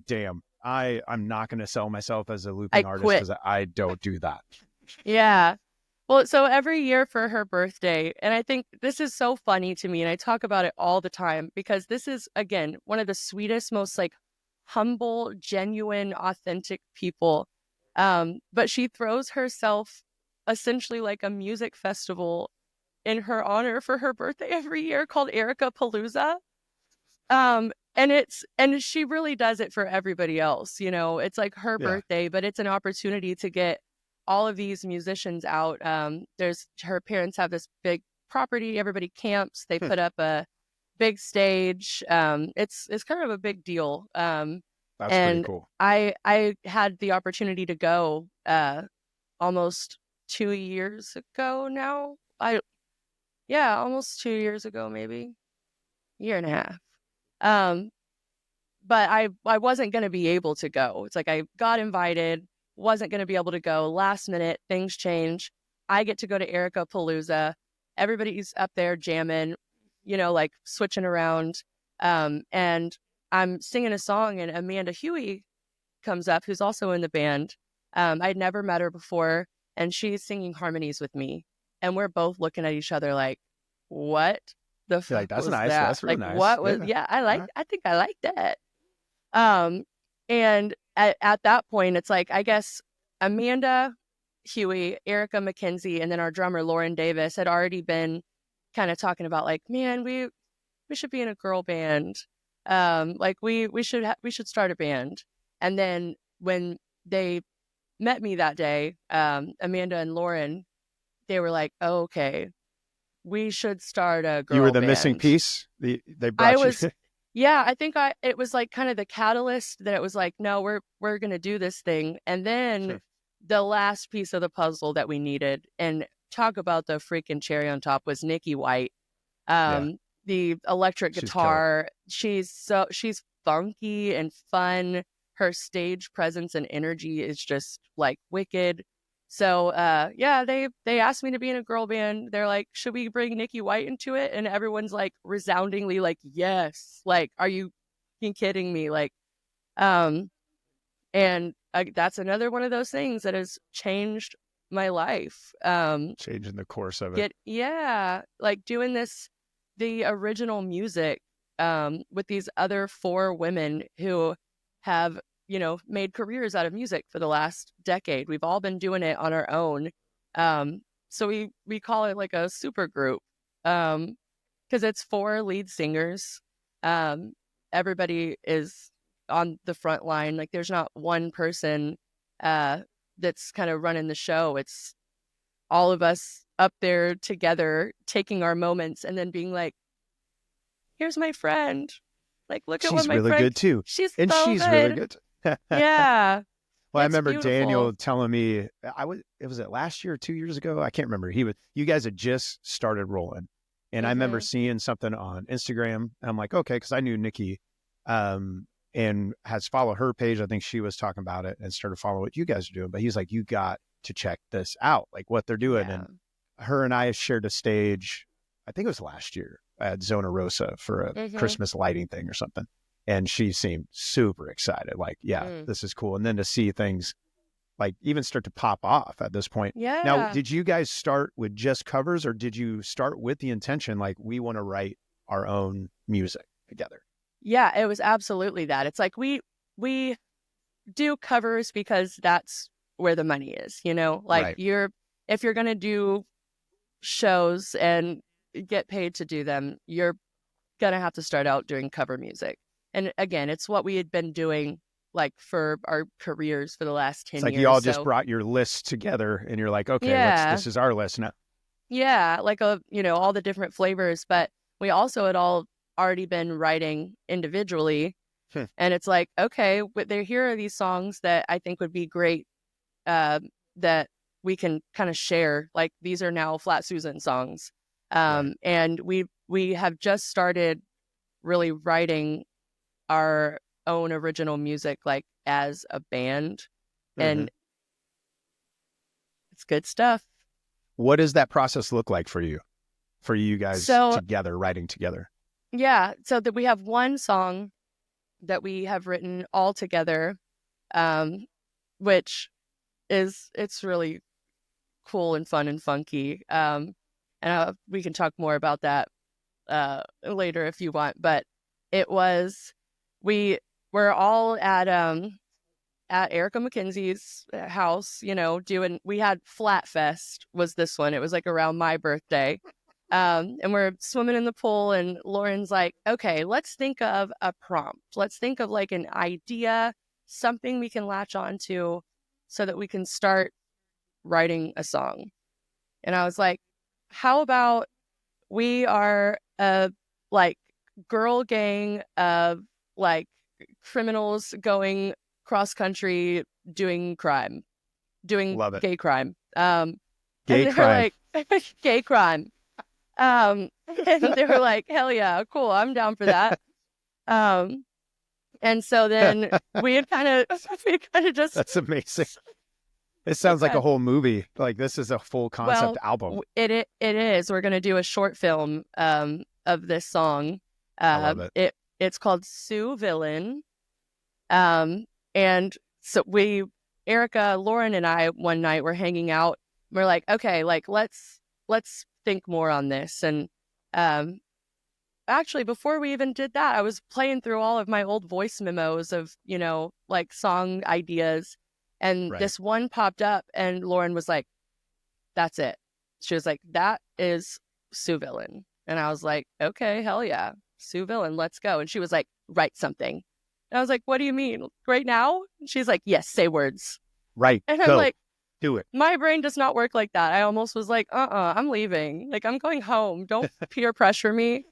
damn, I'm not going to sell myself as a looping artist, because I don't do that. Yeah. Well, so every year for her birthday, and I think this is so funny to me, and I talk about it all the time, because this is, again, one of the sweetest, most like humble, genuine, authentic people. But she throws herself essentially like a music festival in her honor for her birthday every year called Erica Palooza. And she really does it for everybody else. You know, it's like her birthday, but it's an opportunity to get all of these musicians out. Her parents have this big property. Everybody camps. They put up a big stage. It's kind of a big deal. That's pretty cool. I had the opportunity to go almost 2 years ago now. Almost 2 years ago, maybe year and a half. But I wasn't going to be able to go. It's like I got invited, wasn't going to be able to go. Last minute, things change. I get to go to Erica Palooza. Everybody's up there jamming, you know, like switching around. And I'm singing a song, and Amanda Huey comes up, who's also in the band. I'd never met her before, and she's singing harmonies with me. And we're both looking at each other like, what the fuck like, that's was nice. that? That's really like, nice. What was, I think I like that. And at that point, it's like, I guess Amanda Huey, Erica McKenzie, and then our drummer, Lauren Davis, had already been kind of talking about like, man, we should be in a girl band. Like we should start a band. And then when they met me that day, Amanda and Lauren, they were like, oh, okay, we should start a You were girl the missing band. piece. They I brought you. was, yeah, I think it was like kind of the catalyst that it was like, no, we're going to do this thing. And then the last piece of the puzzle that we needed, and talk about the freaking cherry on top, was Nikki White. Yeah, The electric she's killer. guitar, she's funky and fun. Her stage presence and energy is just like wicked. So yeah, they asked me to be in a girl band. They're like, should we bring Nikki White into it? And everyone's like resoundingly like, yes. Like, are you kidding me? Like, um, and that's another one of those things that has changed my life. Changing the course of it. Like doing this, the original music, with these other 4 women who have, made careers out of music for the last decade. We've all been doing it on our own. So we call it like a super group, because it's 4 lead singers. Everybody is on the front line. Like, there's not one person that's kind of running the show. It's all of us up there together, taking our moments and then being like, here's my friend. Like, look at what She's my really friend, good too. she's And so she's really good. good. Yeah. Well, I It's remember beautiful. Daniel telling me it was last year or 2 years ago. I can't remember. You guys had just started rolling. And I remember seeing something on Instagram. And I'm like, okay, because I knew Nikki, and has followed her page. I think she was talking about it and started following what you guys are doing. But he's like, you got to check this out, like what they're doing. Yeah. And her and I shared a stage, I think it was last year at Zona Rosa for a Christmas lighting thing or something. And she seemed super excited. Like, yeah, this is cool. And then to see things like even start to pop off at this point. Yeah. Now, did you guys start with just covers, or did you start with the intention, like, we want to write our own music together? Yeah, it was absolutely that. It's like we do covers because that's where the money is, like Right. if you're going to do shows and get paid to do them, you're going to have to start out doing cover music. And again, it's what we had been doing like for our careers for the last 10 It's like years. you all just brought your lists together and you're like, okay, this is our list now. Yeah, like all the different flavors, but we also had all already been writing individually. And it's like, okay, here are these songs that I think would be great, that we can kind of share. Like, these are now Flat Susan songs. Right. And we have just started really writing our own original music, like as a band, and it's good stuff. What does that process look like for you guys together, writing together? Yeah, so that we have one song that we have written all together, which it's really cool and fun and funky. And we can talk more about that later if you want. But it was, we're all at Erica McKenzie's house, we had Flat Fest was this one. It was like around my birthday. And we're swimming in the pool, and Lauren's like, okay, let's think of a prompt. Let's think of like an idea, something we can latch on to so that we can start writing a song. And I was like, how about we are a like girl gang of like criminals going cross country doing crime, doing gay crime. Gay crime. Like, gay crime. And they were like, hell yeah, cool, I'm down for that. And so then we had kind of just, that's amazing. It sounds like a whole movie. Like, this is a full concept album. It is. We're gonna do a short film of this song. I love it. It's called Sue Villain. And so Erica, Lauren, and I one night were hanging out. We're like, okay, like let's think more on this. And actually, before we even did that, I was playing through all of my old voice memos of like song ideas, and this one popped up, and Lauren was like, "That's it." She was like, "That is Sue Villain," and I was like, "Okay, hell yeah, Sue Villain, let's go." And she was like, "Write something." And I was like, "What do you mean? Right now?" And she's like, "Yes, say words." Right. And I'm Go. like, Do it. my brain does not work like that. I almost was like, I'm leaving. Like, I'm going home. Don't peer pressure me.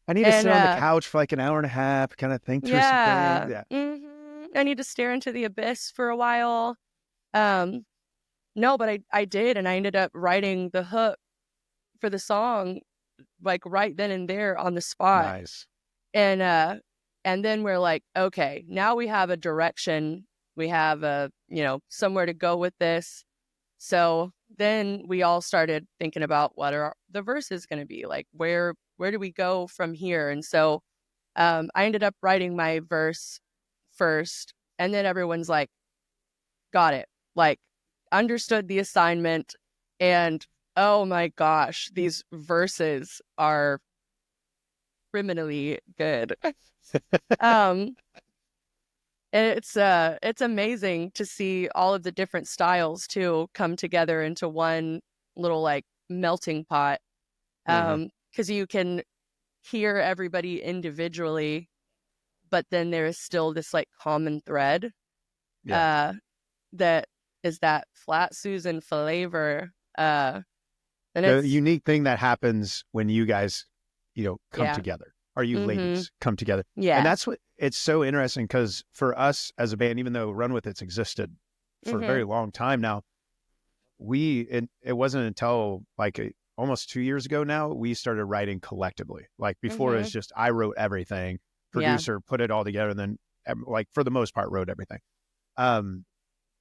I need to sit on the couch for like an hour and a half, kind of think through some things. Yeah. I need to stare into the abyss for a while. No, but I did, and I ended up writing the hook for the song like right then and there on the spot. Nice. And then we're like, okay, now we have a direction. We have somewhere to go with this. So then we all started thinking about what are the verses going to be like. Where do we go from here? And so I ended up writing my verse first, and then everyone's like, got it, like understood the assignment, and oh my gosh, these verses are criminally good. It's amazing to see all of the different styles too come together into one little like melting pot. Because you can hear everybody individually, but then there is still this like common thread. That is that Flat Susan flavor. And the unique thing that happens when you guys, come together, or you ladies come together. Yeah. And that's what it's so interesting, because for us as a band, even though Run With It's existed for a very long time now, it wasn't until like almost 2 years ago now, we started writing collectively. Like before it was just, I wrote everything, producer put it all together, and then like for the most part wrote everything.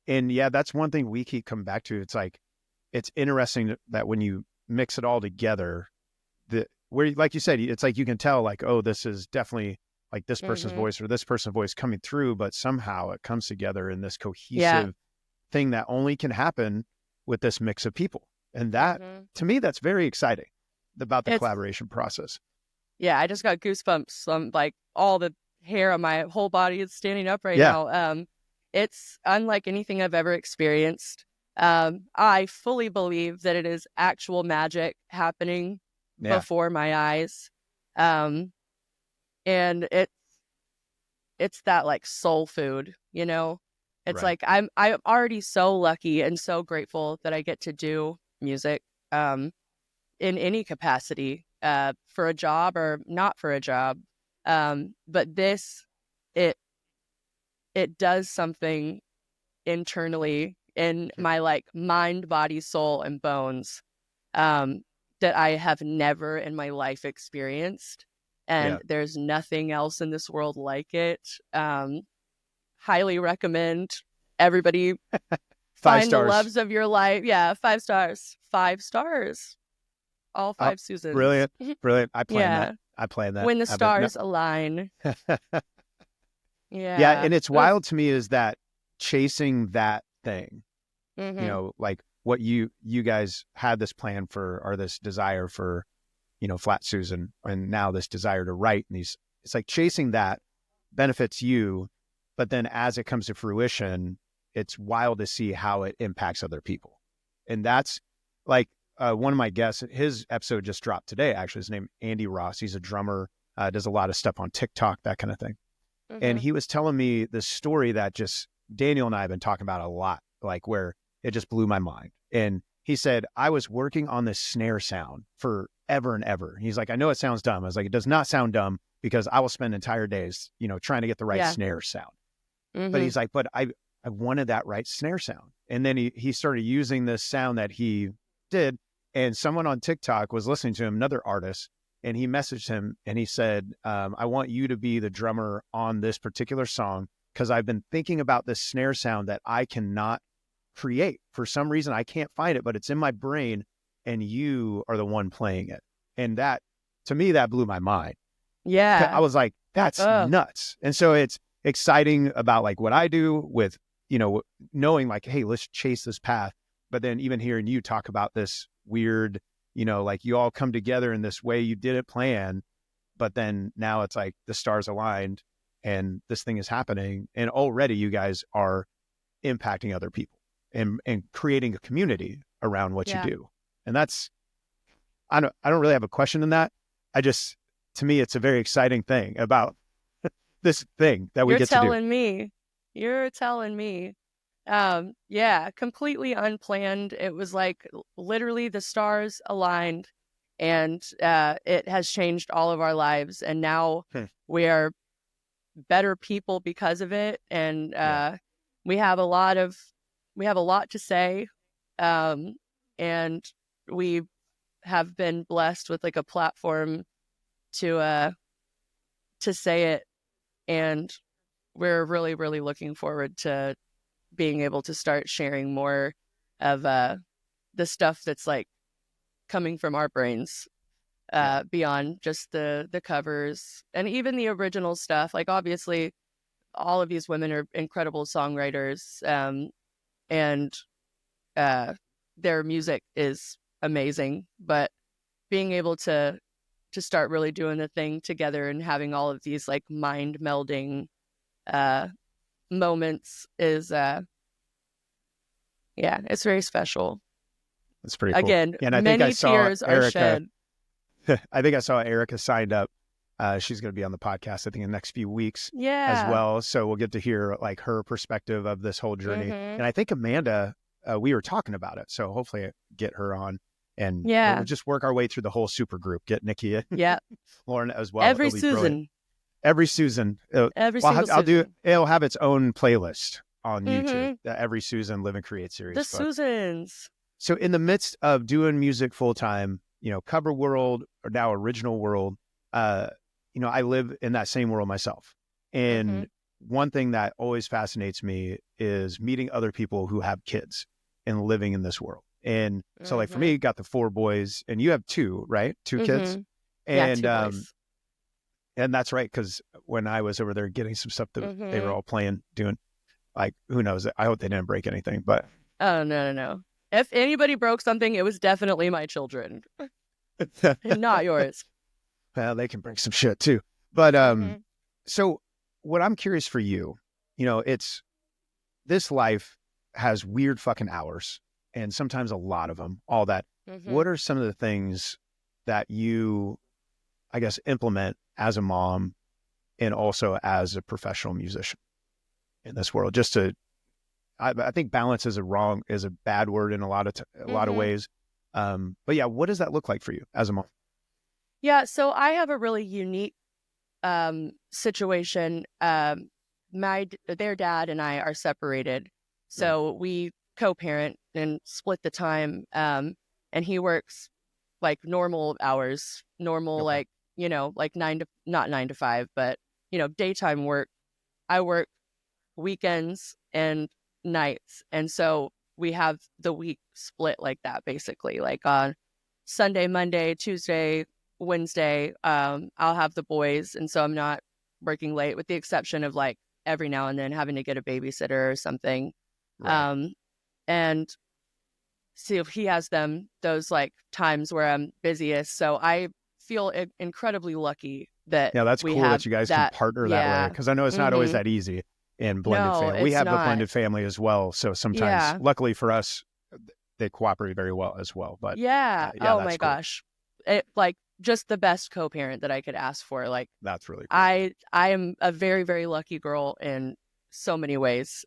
And yeah, that's one thing we keep coming back to. It's like, it's interesting that when you mix it all together, where, like you said, it's like you can tell like, oh, this is definitely like this person's voice or this person's voice coming through, but somehow it comes together in this cohesive thing that only can happen with this mix of people. And that, to me, that's very exciting about the collaboration process. Yeah, I just got goosebumps. Like all the hair on my whole body is standing up right now. It's unlike anything I've ever experienced. I fully believe that it is actual magic happening before my eyes. And it's that like soul food, It's like I'm already so lucky and so grateful that I get to do music in any capacity, for a job or not for a job. But this, it does something internally in my like mind, body, soul, and bones that I have never in my life experienced. And there's nothing else in this world like it. Highly recommend everybody find the loves of your life. Yeah, 5 stars. 5 stars. All 5 Susans. Brilliant. I plan that. I plan that. When the stars align. Yeah, and it's wild to me is that chasing that thing, like what you guys had this plan for, or this desire for, Flat Susan, and now this desire to write, and it's like chasing that benefits you, but then as it comes to fruition, it's wild to see how it impacts other people. And that's like one of my guests, his episode just dropped today, actually. His name Andy Ross. He's a drummer, does a lot of stuff on TikTok, that kind of thing. And he was telling me this story that just Daniel and I have been talking about a lot, like where it just blew my mind. And he said, I was working on this snare sound for ever and ever. He's like, I know it sounds dumb. I was like, it does not sound dumb, because I will spend entire days, trying to get the right snare sound. But he's like, but I wanted that right snare sound. And then he started using this sound that he did. And someone on TikTok was listening to him, another artist, and he messaged him and he said, I want you to be the drummer on this particular song, because I've been thinking about this snare sound that I cannot create. For some reason, I can't find it, but it's in my brain, and you are the one playing it. And that, to me, that blew my mind. Yeah. I was like, that's nuts. And so it's exciting about like what I do with, knowing like, hey, let's chase this path. But then even hearing you talk about this weird, like you all come together in this way you didn't plan, but then now it's like the stars aligned and this thing is happening. And already you guys are impacting other people and creating a community around what you do. And that's, I don't really have a question in that. To me, it's a very exciting thing about this thing that we get to do. You're telling me. Yeah, completely unplanned. It was like literally the stars aligned, and it has changed all of our lives. And now Hmm. we are better people because of it. And Yeah. we have a lot of we have a lot to say, and we have been blessed with like a platform to say it. And we're really, really looking forward to being able to start sharing more of the stuff that's like coming from our brains, Yeah. beyond just the covers and even the original stuff. Like obviously all of these women are incredible songwriters, and their music is amazing, but being able to start really doing the thing together and having all of these like mind melding uh moments is yeah, it's very special. That's pretty cool. Again, Yeah, and I think I many saw tears are Erica. shed. I think I saw Erica signed up. She's going to be on the podcast, I think, in the next few weeks as Yeah. well. So we'll get to hear like her perspective of this whole journey. Mm-hmm. And I think Amanda, we were talking about it. So hopefully I get her on and Yeah. we'll just work our way through the whole super group. Get Nikki and Yeah. Lauren as well. Every It'll be brilliant. Susan. Every Susan. Every Well, single I'll do. Susan. It'll have its own playlist on YouTube. Mm-hmm. The Every Susan Live and Create series. The Susans. So in the midst of doing music full time, cover world or now original world, I live in that same world myself. And Mm-hmm. one thing that always fascinates me is meeting other people who have kids and living in this world. And so like for me, got the 4 boys and you have 2, right? 2 kids. Yeah, And, 2 boys. and that's right. Cause when I was over there getting some stuff that they were all playing, doing like, who knows? I hope they didn't break anything, but. Oh, no. If anybody broke something, it was definitely my children. Not yours. Well, they can bring some shit too. But so what I'm curious for you, it's this life has weird fucking hours and sometimes a lot of them, all that. What are some of the things that you, I guess, implement as a mom and also as a professional musician in this world? Just to, I think balance is a bad word in a lot of ways. But yeah, what does that look like for you as a mom? Yeah, so I have a really unique situation. Their dad and I are separated, so we co-parent and split the time. And he works like normal hours, like like not 9 to 5, but daytime work. I work weekends and nights, and so we have the week split like that, basically. Like on Sunday, Monday, Tuesday, Wednesday, I'll have the boys, and so I'm not working late, with the exception of like every now and then having to get a babysitter or something. Right. And see if he has those like times where I'm busiest. So I feel incredibly lucky that Yeah, that's we cool have that you guys can partner that way, because I know it's not always that easy in blended No, family. We it's have the not. blended family as well, so sometimes, luckily for us, they cooperate very well as well. But Yeah. yeah, Oh that's my cool. gosh. It like just the best co-parent that I could ask for. Like That's really cool. I am a very, very lucky girl in so many ways.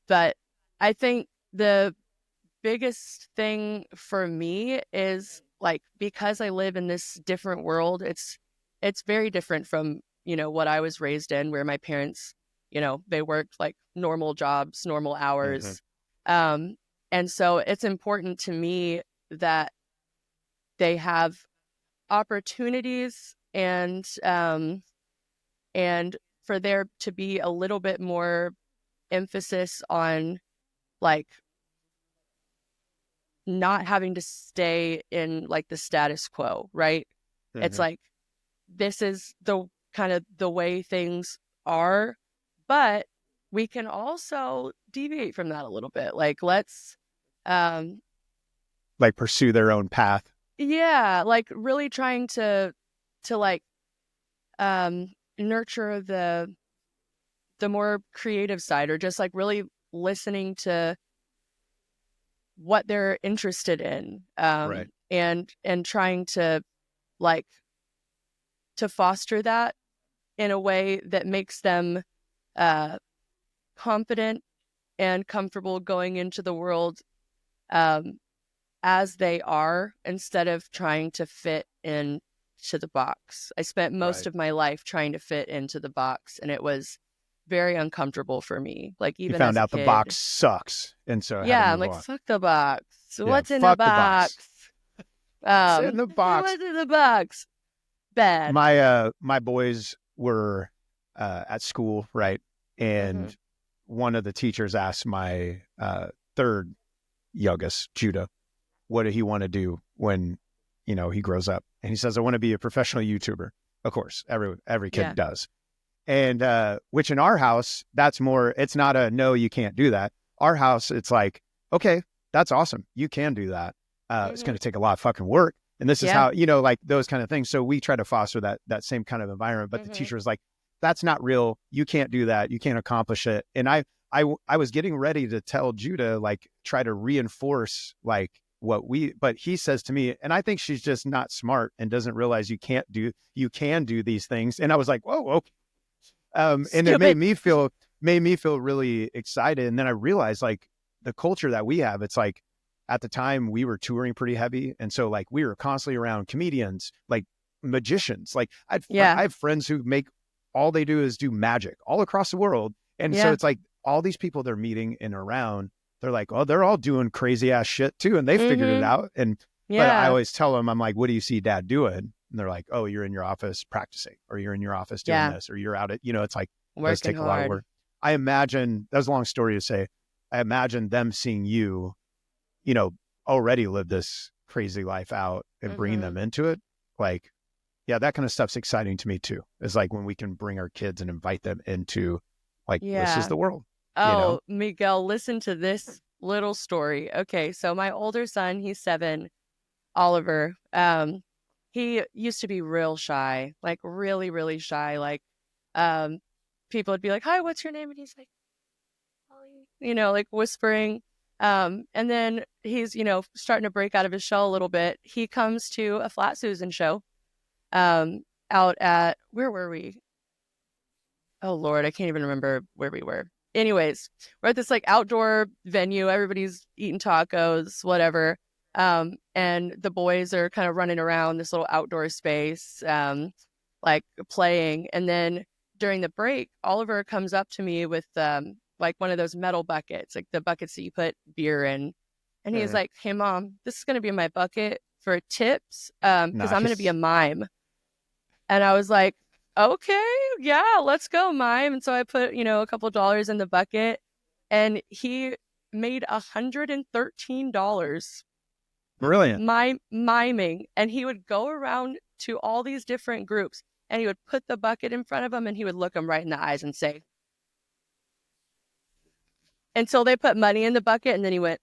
But I think the biggest thing for me is like, because I live in this different world, it's very different from, what I was raised in, where my parents, they worked like normal jobs, normal hours. And so it's important to me that they have opportunities, and for there to be a little bit more emphasis on like not having to stay in like the status quo, right? It's like, this is the kind of the way things are, but we can also deviate from that a little bit. Like, let's like pursue their own path. yeah, like really trying to like nurture the more creative side, or just like really listening to what they're interested in, Right. and trying to like to foster that in a way that makes them confident and comfortable going into the world as they are, instead of trying to fit into the box. I spent most of my life trying to fit into the box, and it was very uncomfortable for me. Like, You even found as a out kid, the box sucks, and so I had to yeah, I'm move like, on. fuck the box. What's in the fuck the box. box? It's in the box. What's in the box? Bad. My boys were at school, right? And one of the teachers asked my third youngest, Judah, what did he want to do when, he grows up? And he says, I want to be a professional YouTuber. Of course, every kid does. And which in our house, that's more, it's not a no, you can't do that. Our house, it's like, okay, that's awesome. You can do that. It's going to take a lot of fucking work. And this is how, like those kind of things. So we try to foster that same kind of environment. But the teacher was like, that's not real. You can't do that. You can't accomplish it. And I was getting ready to tell Judah, like, try to reinforce like but he says to me, and I think she's just not smart and doesn't realize you can do these things. And I was like, whoa, okay. And it made me feel really excited. And then I realized, like, the culture that we have, it's like, at the time we were touring pretty heavy. And so like we were constantly around comedians, like magicians. Like I have friends who all they do is do magic all across the world. And so it's like all these people they're meeting and around, they're like, oh, they're all doing crazy ass shit too. And they figured it out. And but I always tell them, I'm like, what do you see dad doing? And they're like, oh, you're in your office practicing, or you're in your office doing this, or you're out at, it's like, let's take a lot of work. I imagine, that's a long story to say, I imagine them seeing you, already live this crazy life out and bringing them into it. Like, yeah, that kind of stuff's exciting to me too. It's like when we can bring our kids and invite them into, like, this is the world. Oh, Miguel, listen to this little story. Okay, so my older son, he's 7, Oliver. He used to be real shy, like really, really shy. Like, people would be like, "Hi, what's your name?" And he's like, Ollie, like whispering. And then he's, starting to break out of his shell a little bit. He comes to a Flat Susan show, out at, where were we? Oh Lord, I can't even remember where we were. Anyways, we're at this like outdoor venue. Everybody's eating tacos, whatever. And the boys are kind of running around this little outdoor space, like playing. And then during the break, Oliver comes up to me with, like one of those metal buckets, like the buckets that you put beer in. And he's like, hey mom, this is going to be my bucket for tips. Cause I'm going to be a mime. And I was like, okay, yeah, let's go, mime. And so I put, a couple dollars in the bucket, and he made $113. Brilliant. Miming. And he would go around to all these different groups, and he would put the bucket in front of them, and he would look them right in the eyes and say, until they put money in the bucket, and then he went,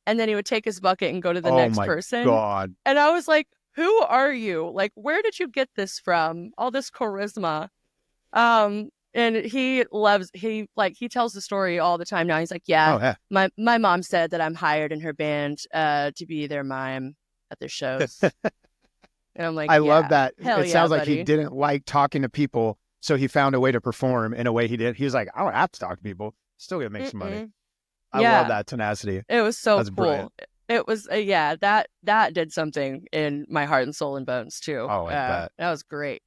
and then he would take his bucket and go to the next person. Oh my God. And I was like, who are you? Like, where did you get this from? All this charisma. And he tells the story all the time now. He's like, my mom said that I'm hired in her band to be their mime at their shows. And I'm like, I love that. It sounds like buddy. He didn't like talking to people, so he found a way to perform in a way he did. He was like, I don't have to talk to people. Still gonna make some money. I love that tenacity. It was so That's cool. Brilliant. It was, that did something in my heart and soul and bones too. Oh, I bet. That was great.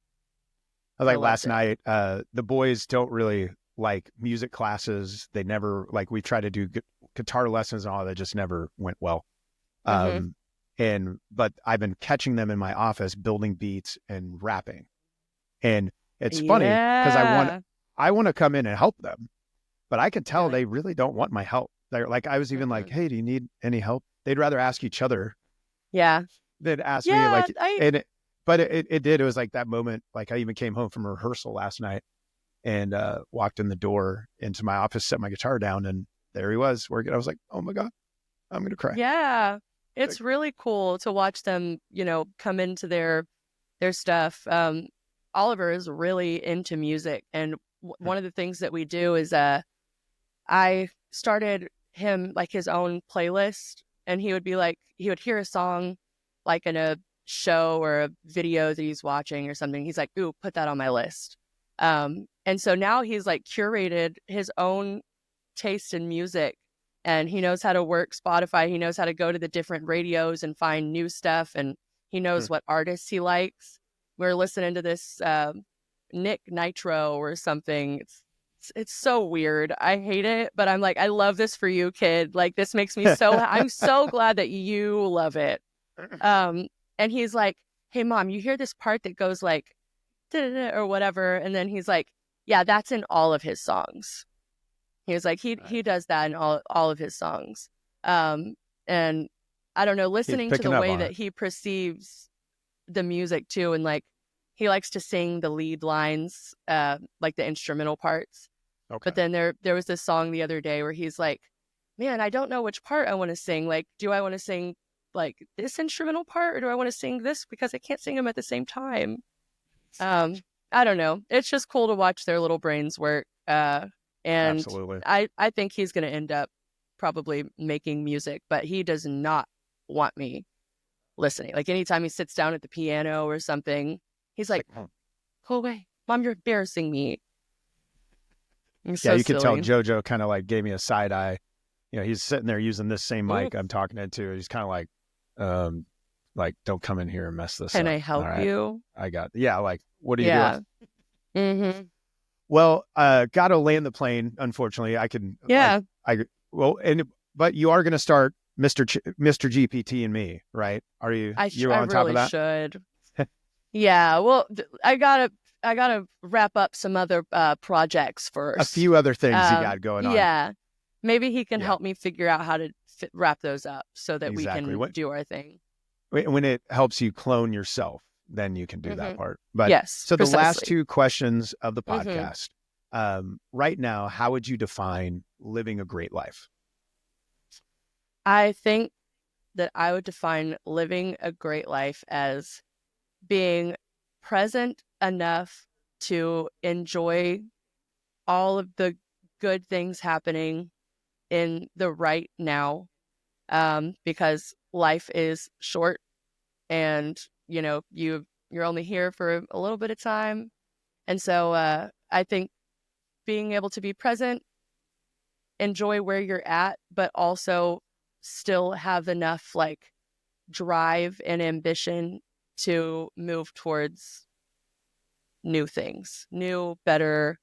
I was like, last night, the boys don't really like music classes. They never, like, we tried to do guitar lessons and all that, just never went well. But I've been catching them in my office building beats and rapping. And it's funny because I want to come in and help them, but I could tell they really don't want my help. They're like, I was even like, hey, do you need any help? They'd rather ask each other. Yeah. They'd ask me, like, but it did. It was like that moment. Like, I even came home from rehearsal last night and walked in the door into my office, set my guitar down, and there he was working. I was like, oh my God, I'm going to cry. Yeah. It's really cool to watch them, come into their stuff. Oliver is really into music. And one of the things that we do is I started him like his own playlist, and he would hear a song like in a show or a video that he's watching or something. He's like, ooh, put that on my list. And so now he's like curated his own taste in music, and he knows how to work Spotify. He knows how to go to the different radios and find new stuff, and he knows what artists he likes. We're listening to this Nick Nitro or something. It's so weird. I hate it, but I'm like, I love this for you, kid. Like, this makes me so I'm so glad that you love it. And he's like, hey mom, you hear this part that goes like or whatever, and then he's like, yeah, that's in all of his songs. He was like, he does that in all of his songs. And I don't know, listening to the way that he perceives the music too, and like he likes to sing the lead lines, like the instrumental parts. Okay. But then there was this song the other day where he's like, man, I don't know which part I want to sing. Like, do I want to sing like this instrumental part, or do I want to sing this, because I can't sing them at the same time? I don't know. It's just cool to watch their little brains work. And absolutely. I think he's going to end up probably making music, but he does not want me listening. Like, anytime he sits down at the piano or something, he's like, go away, mom, you're embarrassing me. So you can tell JoJo kind of like gave me a side eye. You know, he's sitting there using this same mic I'm talking into. He's kind of like, don't come in here and mess this up. Can I help you? I got, like, what are you doing? Mm-hmm. Well, got to land the plane. Unfortunately, I can. Yeah. But you are going to start Mr. GPT and me, right? Are you? You're on top of that? Should. Yeah. Well, I gotta wrap up some other projects first. A few other things you got going on. Yeah. Maybe he can help me figure out how to wrap those up so that we can do our thing. When it helps you clone yourself, then you can do that part. But yes. So precisely. The last two questions of the podcast. Right now, how would you define living a great life? I think that I would define living a great life as being present enough to enjoy all of the good things happening in the right now, because life is short, and you know, you're only here for a little bit of time. And so I think being able to be present, enjoy where you're at, but also still have enough like drive and ambition to move towards new things, new, better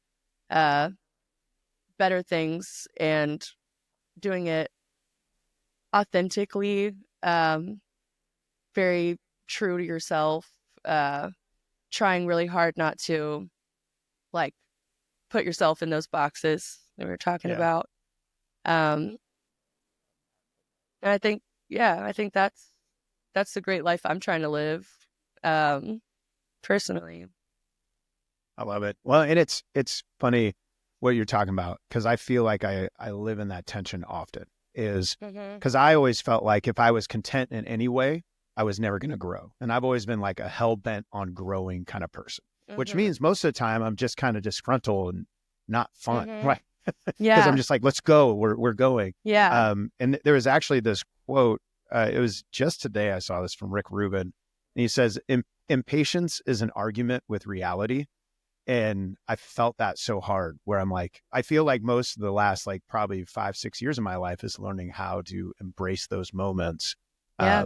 things, and doing it authentically, very true to yourself, trying really hard not to like put yourself in those boxes that we were talking about. And I think that's the great life I'm trying to live, personally. I love it. Well, and it's funny what you're talking about, because I feel like I live in that tension often, is because I always felt like if I was content in any way, I was never going to grow. And I've always been like a hell bent on growing kind of person, which means most of the time I'm just kind of disgruntled and not fun. Right. Because I'm just like, let's go. We're going. Yeah. And there was actually this quote. It was just today I saw this from Rick Rubin. And he says, impatience is an argument with reality. And I felt that so hard, where I'm like, I feel like most of the last like probably 5-6 years of my life is learning how to embrace those moments. Yeah.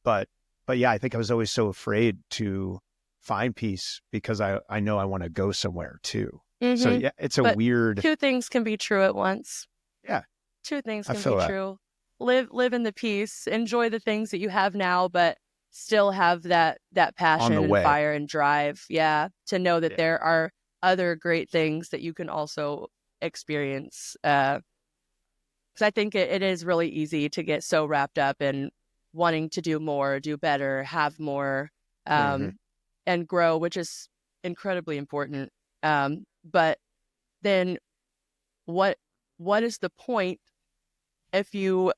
But yeah, I think I was always so afraid to find peace because I know I want to go somewhere too. So yeah, it's a weird. Two things can be true at once. Yeah. Two things can be true. Live in the peace, enjoy the things that you have now, but still have that passion and fire and drive. Yeah. To know that there are other great things that you can also experience. Because I think it is really easy to get so wrapped up in wanting to do more, do better, have more, and grow, which is incredibly important. But then what is the point if you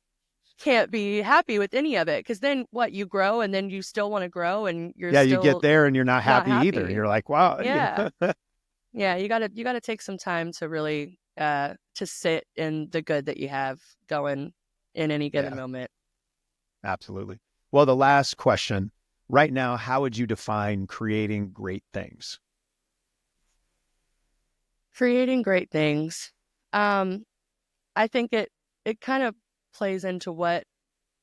can't be happy with any of it? Because then you grow, and then you still want to grow, and you're you get there and you're not happy either. You're like, wow. Yeah. Yeah. You gotta take some time to really to sit in the good that you have going in any given moment. Absolutely. Well, the last question right now, how would you define creating great things? Creating great things. I think it kind of plays into what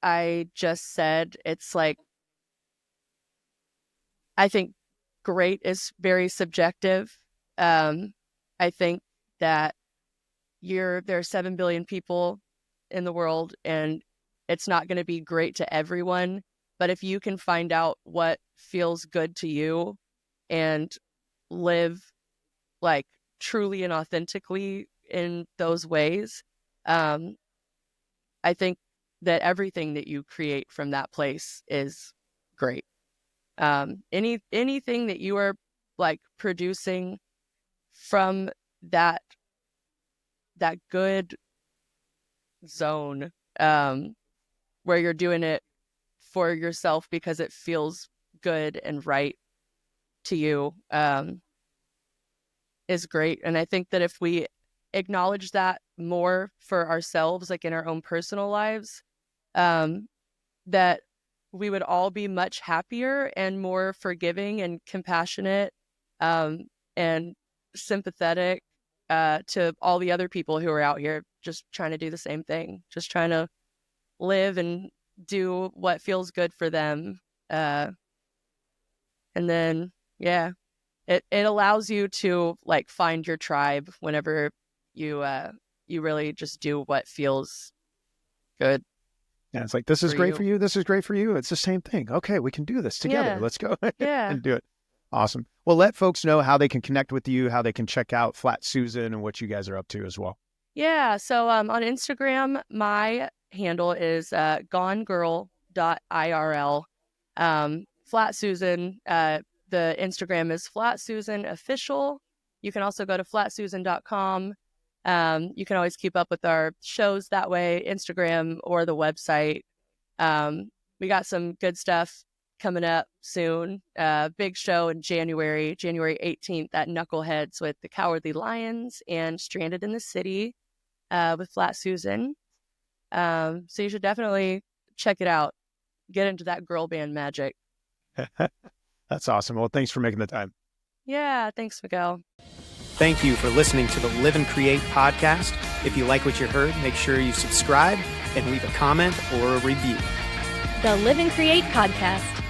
I just said. It's like, I think great is very subjective. I think that there are 7 billion people in the world, and it's not going to be great to everyone. But if you can find out what feels good to you and live like truly and authentically in those ways, I think that everything that you create from that place is great. Anything that you are like producing from that good zone, where you're doing it for yourself because it feels good and right to you, is great. And I think that if we acknowledge that more for ourselves, like in our own personal lives, that we would all be much happier and more forgiving and compassionate, and sympathetic to all the other people who are out here just trying to do the same thing, just trying to live and do what feels good for them. And then, yeah, it allows you to like find your tribe whenever you really just do what feels good. Yeah, it's like, this is great for you. This is great for you. It's the same thing. Okay, we can do this together. Yeah. Let's go and do it. Awesome. Well, let folks know how they can connect with you, how they can check out Flat Susan and what you guys are up to as well. Yeah. So on Instagram, my handle is gonegirl.irl. Flat Susan, the Instagram is Flat Susan Official. You can also go to flatsusan.com. You can always keep up with our shows that way, Instagram or the website. We got some good stuff coming up soon. Big show in January 18th at Knuckleheads with the Cowardly Lions and Stranded in the City with Flat Susan. So you should definitely check it out. Get into that girl band magic. That's awesome. Well, thanks for making the time. Yeah, thanks, Miguel. Thank you for listening to the Live and Create podcast. If you like what you heard, make sure you subscribe and leave a comment or a review. The Live and Create podcast.